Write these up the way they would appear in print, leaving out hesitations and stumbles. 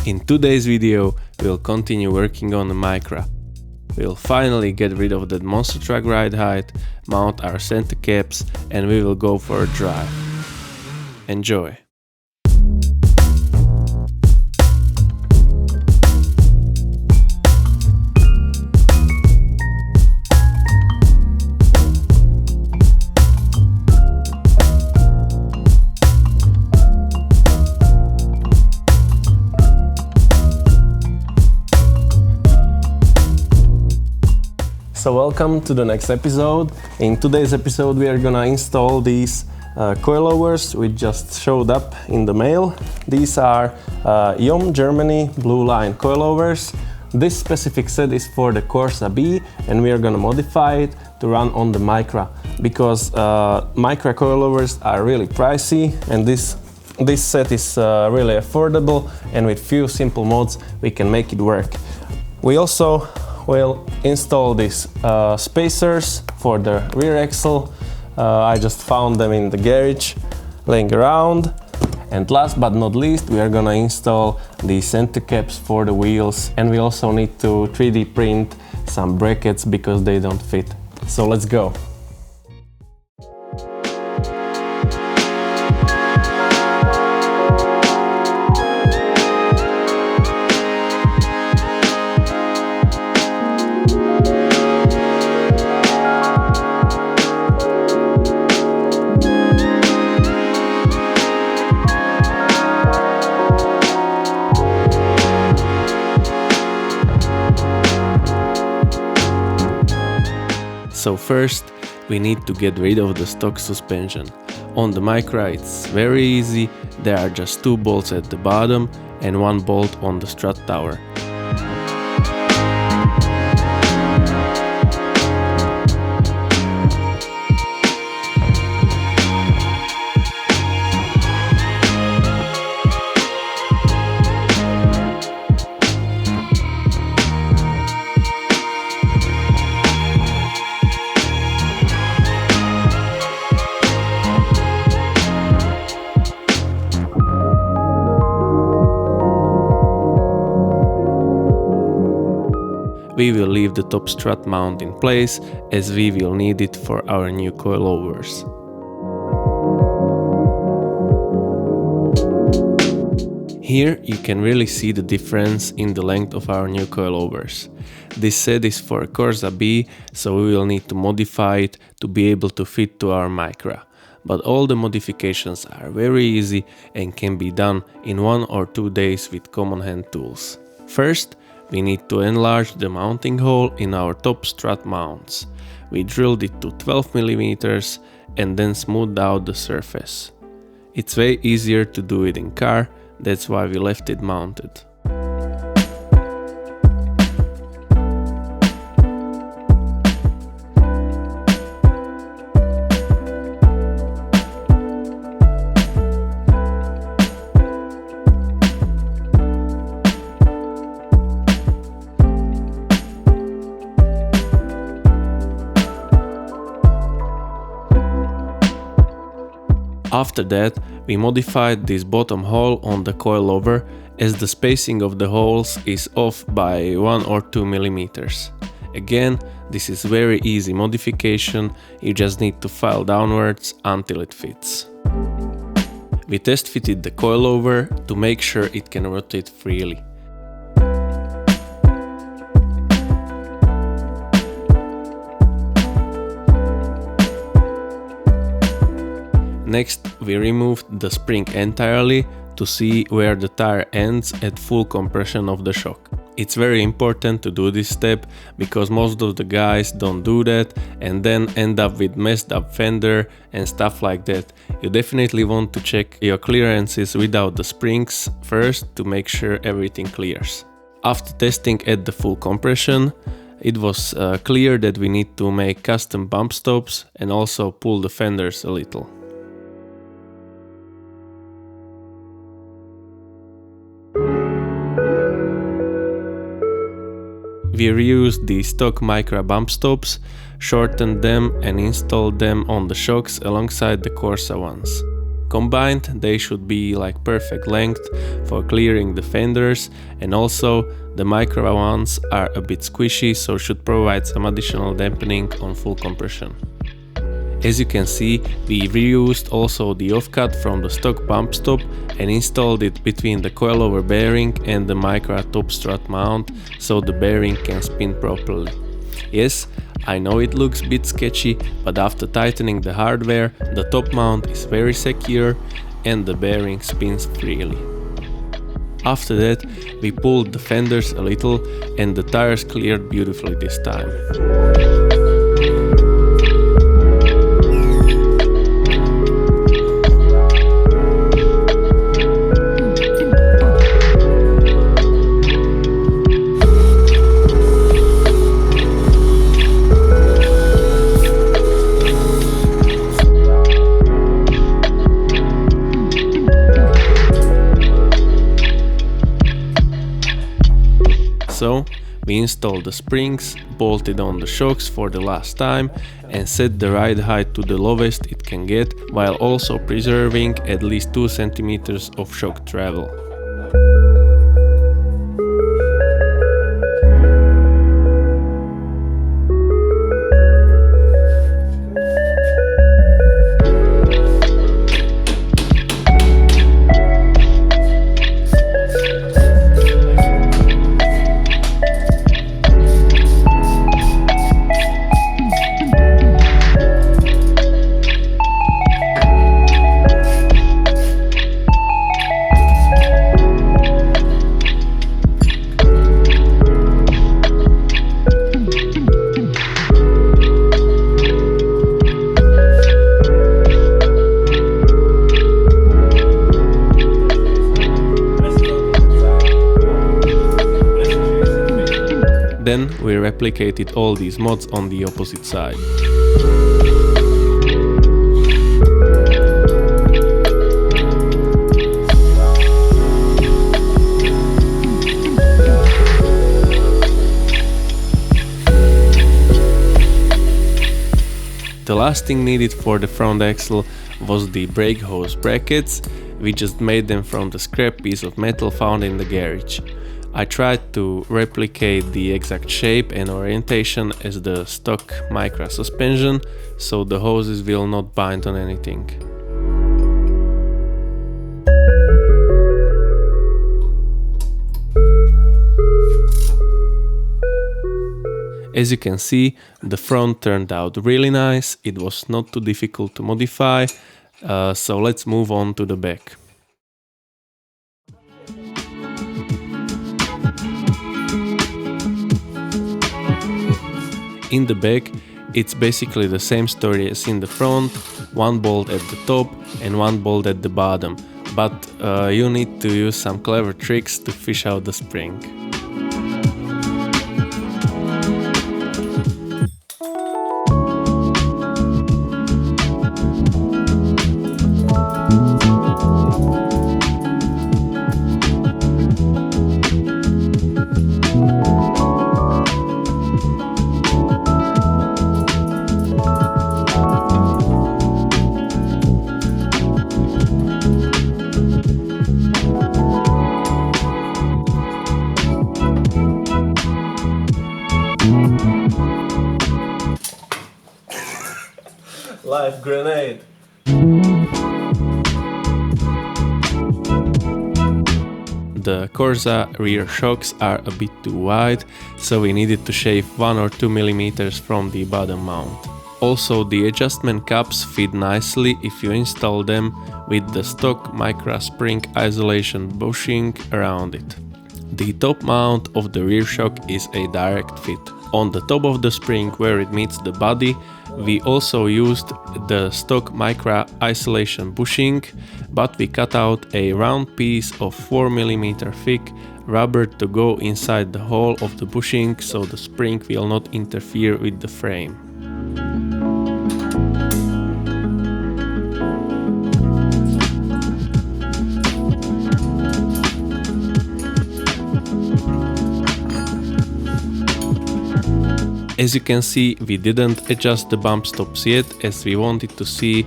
In today's video, we'll continue working on the Micra. We'll finally get rid of that monster truck ride height, mount our center caps, and we will go for a drive. Enjoy! So welcome to the next episode. In today's episode we are gonna install these coilovers which just showed up in the mail. These are Yom Germany Blue Line coilovers. This specific set is for the Corsa B and we are gonna modify it to run on the Micra because Micra coilovers are really pricey and this set is really affordable, and with few simple mods we can make it work. We also will install these spacers for the rear axle. I just found them in the garage laying around. And last but not least, we are gonna install the center caps for the wheels, and we also need to 3D print some brackets because they don't fit. So let's go. So first, we need to get rid of the stock suspension. On the Micra it's very easy, there are just 2 bolts at the bottom and 1 bolt on the strut tower. We will leave the top strut mount in place as we will need it for our new coilovers. Here you can really see the difference in the length of our new coilovers. This set is for Corsa B, so we will need to modify it to be able to fit to our Micra. But all the modifications are very easy and can be done in 1 or 2 days with common hand tools. First, we need to enlarge the mounting hole in our top strut mounts. We drilled it to 12 mm and then smoothed out the surface. It's way easier to do it in car, that's why we left it mounted. After that, we modified this bottom hole on the coilover as the spacing of the holes is off by 1 or 2 mm. Again, this is very easy modification, you just need to file downwards until it fits. We test fitted the coilover to make sure it can rotate freely. Next, we removed the spring entirely to see where the tire ends at full compression of the shock. It's very important to do this step because most of the guys don't do that and then end up with messed up fender and stuff like that. You definitely want to check your clearances without the springs first to make sure everything clears. After testing at the full compression, it was clear that we need to make custom bump stops and also pull the fenders a little. We reused the stock Micra bump stops, shortened them and installed them on the shocks alongside the Corsa ones. Combined, they should be like perfect length for clearing the fenders, and also the Micra ones are a bit squishy, so should provide some additional dampening on full compression. As you can see, we reused also the offcut from the stock bump stop and installed it between the coilover bearing and the Micra top strut mount, so the bearing can spin properly. Yes, I know it looks a bit sketchy, but after tightening the hardware, the top mount is very secure and the bearing spins freely. After that, we pulled the fenders a little and the tires cleared beautifully this time. So, we installed the springs, bolted on the shocks for the last time and set the ride height to the lowest it can get, while also preserving at least 2 cm of shock travel. Then we replicated all these mods on the opposite side. The last thing needed for the front axle was the brake hose brackets. We just made them from the scrap piece of metal found in the garage. I tried to replicate the exact shape and orientation as the stock Micra suspension, so the hoses will not bind on anything. As you can see, the front turned out really nice. It was not too difficult to modify, so let's move on to the back. In the back, it's basically the same story as in the front, one bolt at the top and one bolt at the bottom, but you need to use some clever tricks to fish out the spring. Live grenade! The Corsa rear shocks are a bit too wide, so we needed to shave 1 or 2 mm from the bottom mount. Also, the adjustment cups fit nicely if you install them with the stock Micra spring isolation bushing around it. The top mount of the rear shock is a direct fit. On the top of the spring where it meets the body, we also used the stock Micra isolation bushing, but we cut out a round piece of 4 mm thick rubber to go inside the hole of the bushing, so the spring will not interfere with the frame. As you can see, we didn't adjust the bump stops yet, as we wanted to see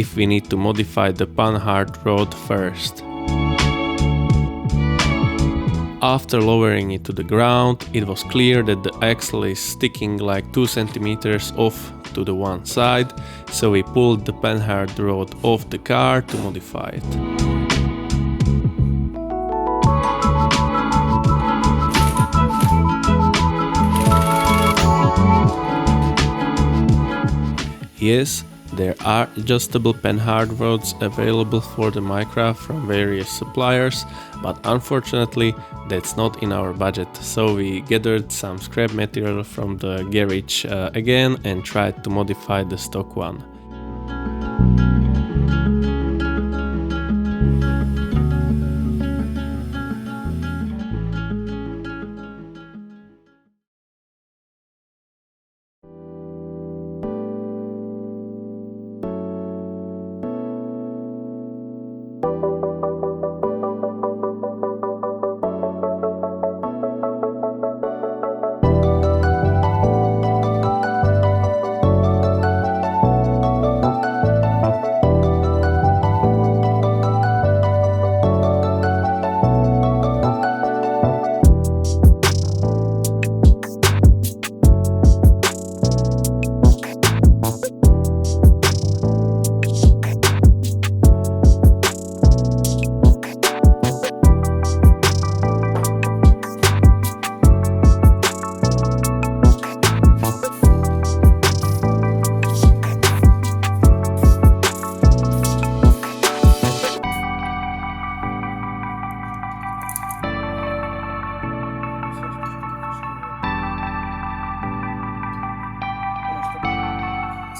if we need to modify the Panhard Rod first. After lowering it to the ground, it was clear that the axle is sticking like 2 centimeters off to the one side, so we pulled the Panhard Rod off the car to modify it. Yes, there are adjustable Panhard rods available for the Micra from various suppliers, but unfortunately that's not in our budget, so we gathered some scrap material from the garage again and tried to modify the stock one.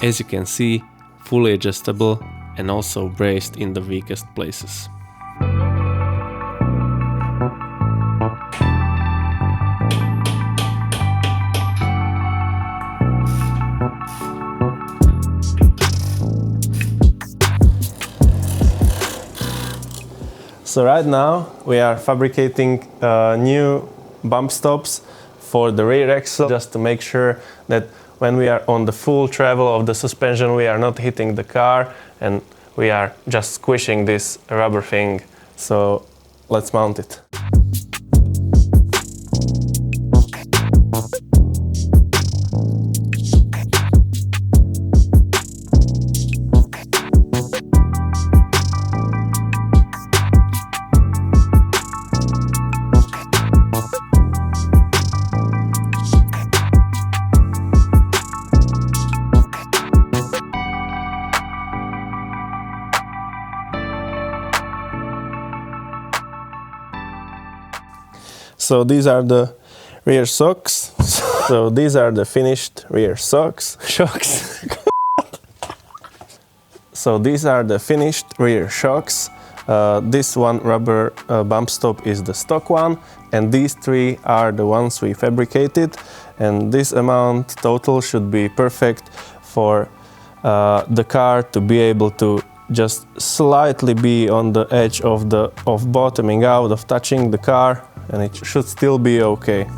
As you can see, fully adjustable and also braced in the weakest places. So right now we are fabricating new bump stops for the rear axle, just to make sure that when we are on the full travel of the suspension, we are not hitting the car and we are just squishing this rubber thing. So let's mount it. So these are the rear shocks. So these are the finished rear shocks. So these are the finished rear shocks. This one rubber bump stop is the stock one, and these three are the ones we fabricated. And this amount total should be perfect for the car to be able to just slightly be on the edge of bottoming out, of touching the car, and it should still be okay.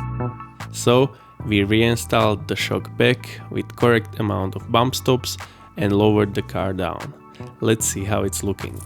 So we reinstalled the shock back with correct amount of bump stops and lowered the car down. Let's see how it's looking.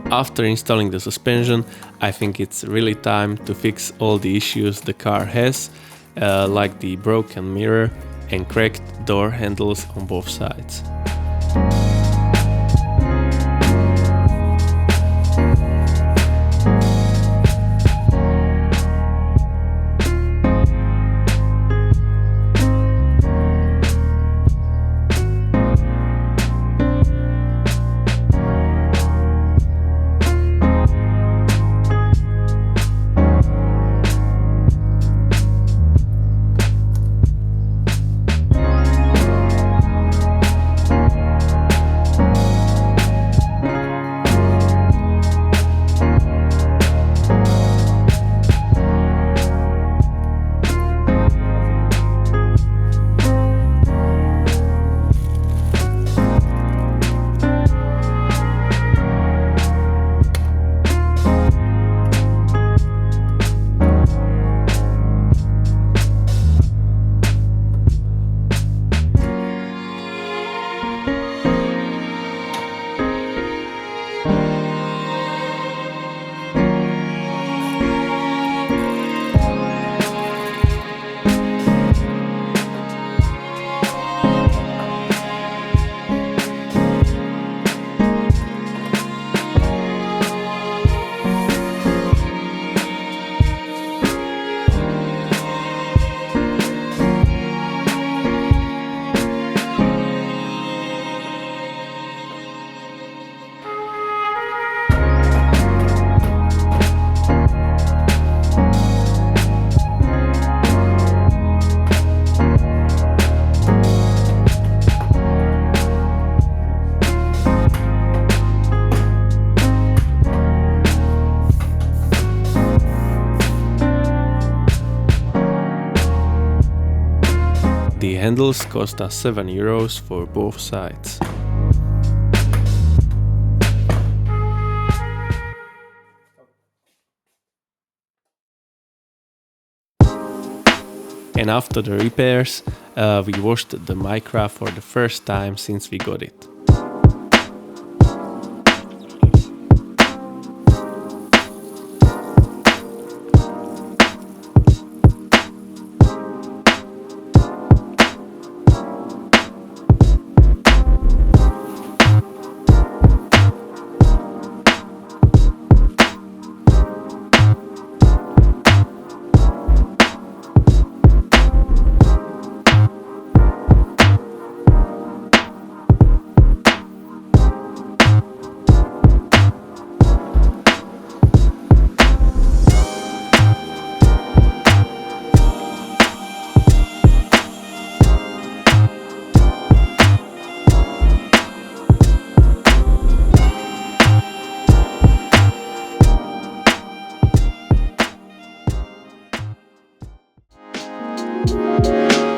After installing the suspension, I think it's really time to fix all the issues the car has, like the broken mirror and cracked door handles on both sides. handles cost us €7 for both sides. And after the repairs, we washed the Micra for the first time since we got it.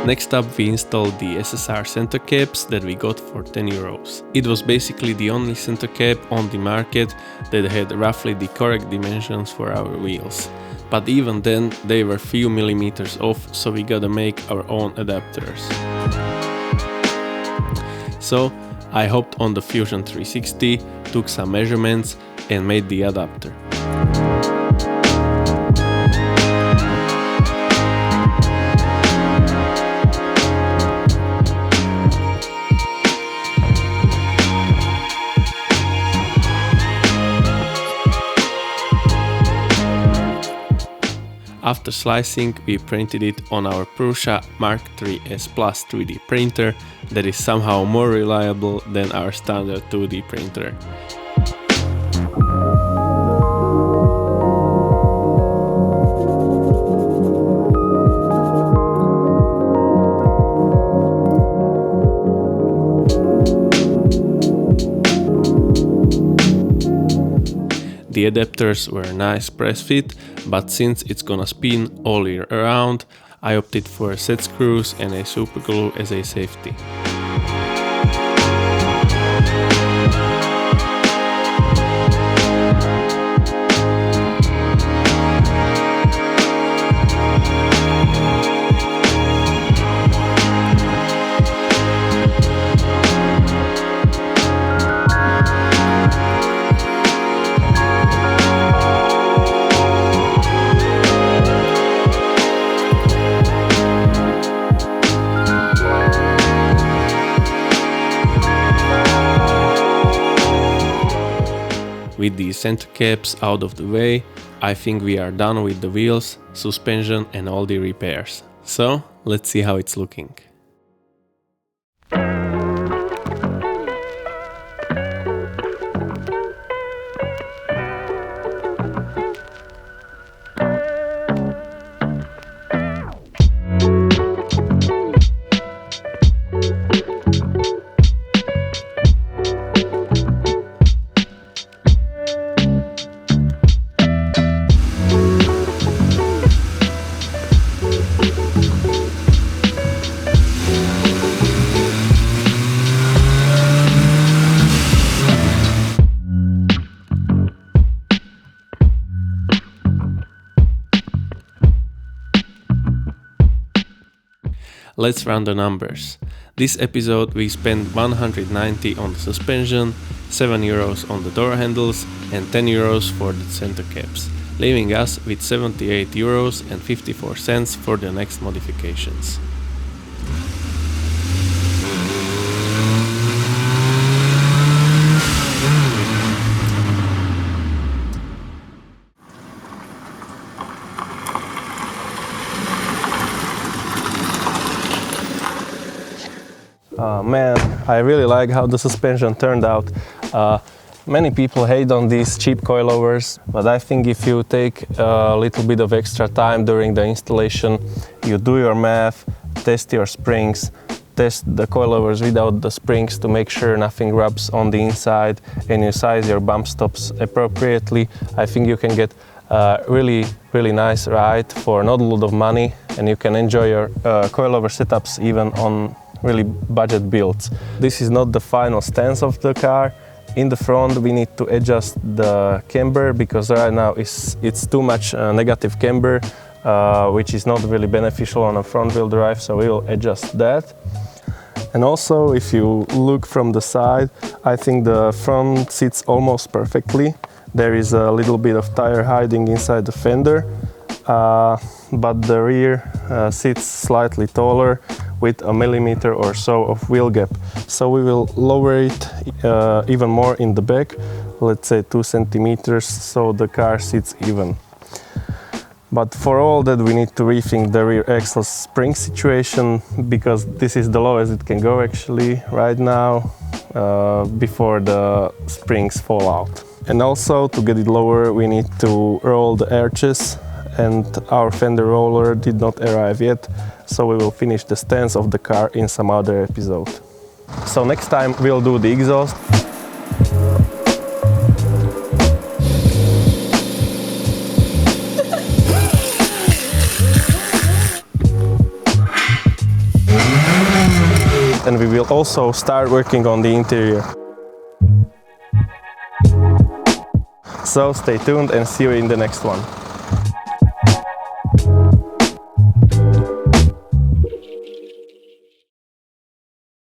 Next up, we installed the SSR center caps that we got for €10. It was basically the only center cap on the market that had roughly the correct dimensions for our wheels. But even then, they were few millimeters off, so we gotta make our own adapters. So I hopped on the Fusion 360, took some measurements and made the adapter. After slicing, we printed it on our Prusa Mark III S Plus 3D printer that is somehow more reliable than our standard 2D printer. The adapters were a nice press fit, but since it's gonna spin all year around, I opted for set screws and a super glue as a safety. With the center caps out of the way, I think we are done with the wheels, suspension and all the repairs. So, let's see how it's looking. Let's run the numbers. This episode we spent 190 on the suspension, €7 on the door handles and €10 for the center caps, leaving us with €78.54 for the next modifications. Man, I really like how the suspension turned out. Many people hate on these cheap coilovers, but I think if you take a little bit of extra time during the installation, you do your math, test your springs, test the coilovers without the springs to make sure nothing rubs on the inside, and you size your bump stops appropriately, I think you can get really nice ride for not a lot of money, and you can enjoy your coilover setups even on really budget builds. This is not the final stance of the car. In the front we need to adjust the camber because right now it's too much negative camber, which is not really beneficial on a front wheel drive, so we will adjust that. And also, if you look from the side, I think the front sits almost perfectly. There is a little bit of tire hiding inside the fender, but the rear sits slightly taller with a millimeter or so of wheel gap. So we will lower it even more in the back, let's say 2 centimeters, so the car sits even. But for all that we need to rethink the rear axle spring situation, because this is the lowest it can go actually right now, before the springs fall out. And also, to get it lower, we need to roll the arches, and our fender roller did not arrive yet, so we will finish the stance of the car in some other episode. So next time we'll do the exhaust. And we will also start working on the interior. So stay tuned and see you in the next one.